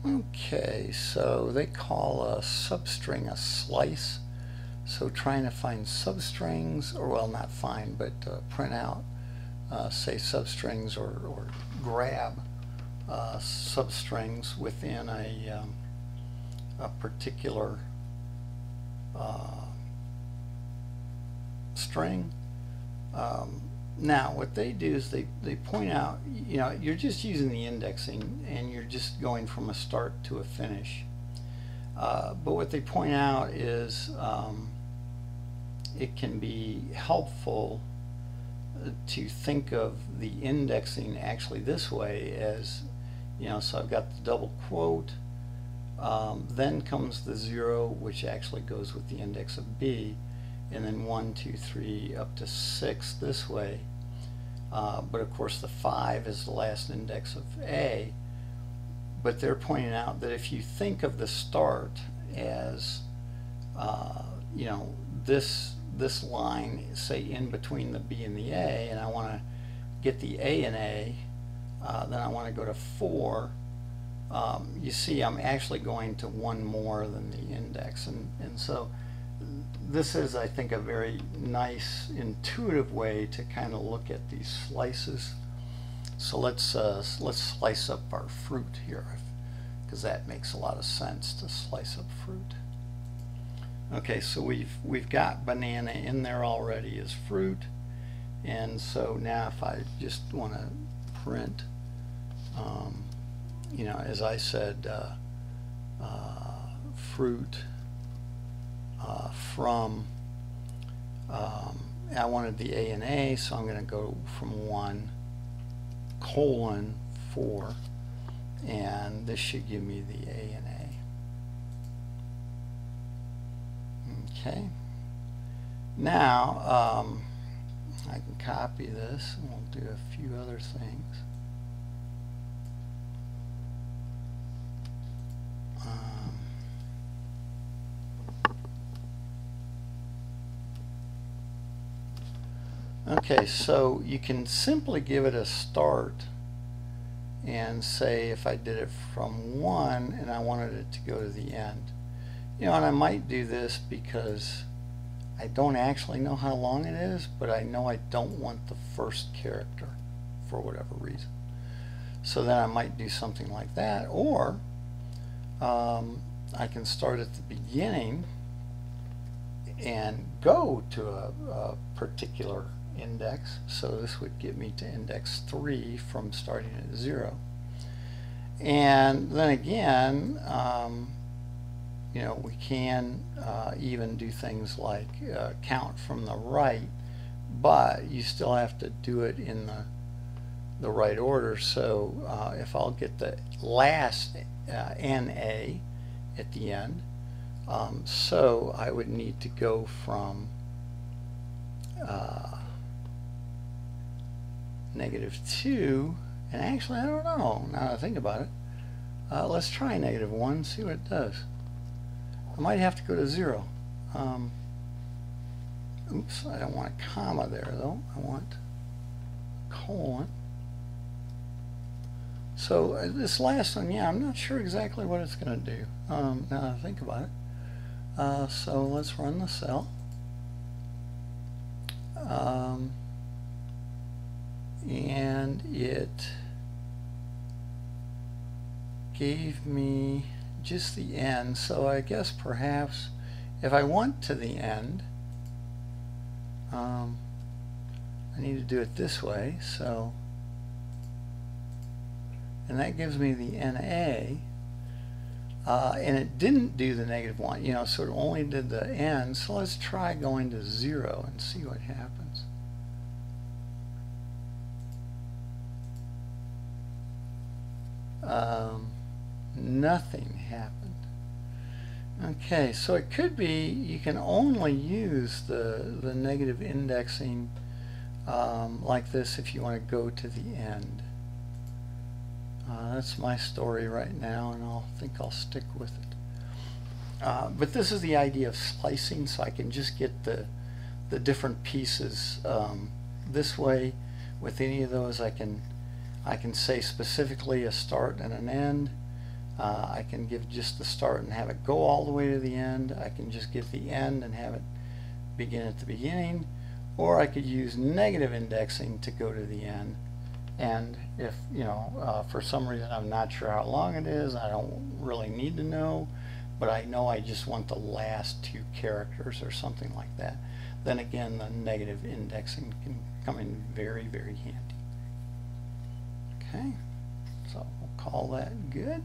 Okay, so they call a substring a slice. So trying to find substrings, or well, not find, but print out, say substrings, or grab substrings within a particular string. Now what they do is they point out, you're just using the indexing and you're just going from a start to a finish. But what they point out is it can be helpful to think of the indexing actually this way as, so I've got the double quote, then comes the 0, which actually goes with the index of B, and then 1, 2, 3 up to 6 this way. But of course the 5 is the last index of A. But they're pointing out that if you think of the start as this line, say in between the B and the A, and I want to get the A and A, then I want to go to 4. You see I'm actually going to one more than the index, and so this is, I think, a very nice intuitive way to kind of look at these slices. So let's slice up our fruit here, because that makes a lot of sense to slice up fruit. Okay, so we've got banana in there already as fruit, and so now if I just want to print, as I said, fruit from, I wanted the A and A, so I'm going to go from 1 colon 4, and this should give me the A and A. Okay, now I can copy this and we'll do a few other things. Okay, so you can simply give it a start and say if I did it from 1 and I wanted it to go to the end. And I might do this because I don't actually know how long it is, but I know I don't want the first character for whatever reason. So then I might do something like that, or I can start at the beginning and go to a particular index. So this would get me to index 3 from starting at 0. And then again, we can even do things like count from the right, but you still have to do it in the right order. So if I'll get the last NA at the end, so I would need to go from -2, and actually I don't know, now that I think about it, let's try -1, see what it does. I might have to go to 0. Oops, I don't want a comma there though, I want a colon. So this last one, yeah, I'm not sure exactly what it's going to do now that I think about it. So let's run the cell. And it gave me just the end, so I guess perhaps if I want to the end, I need to do it this way. So, and that gives me the NA, and it didn't do the -1, so it only did the end. So let's try going to 0 and see what happens. Nothing happened. Okay, so it could be you can only use the negative indexing like this if you want to go to the end. That's my story right now, and I think I'll stick with it. But this is the idea of slicing, so I can just get the different pieces this way. With any of those, I can say specifically a start and an end. I can give just the start and have it go all the way to the end. I can just give the end and have it begin at the beginning, or I could use negative indexing to go to the end. And if, you know, for some reason I'm not sure how long it is, I don't really need to know, but I know I just want the last 2 characters or something like that, then again the negative indexing can come in very, very handy. Okay, so we'll call that good.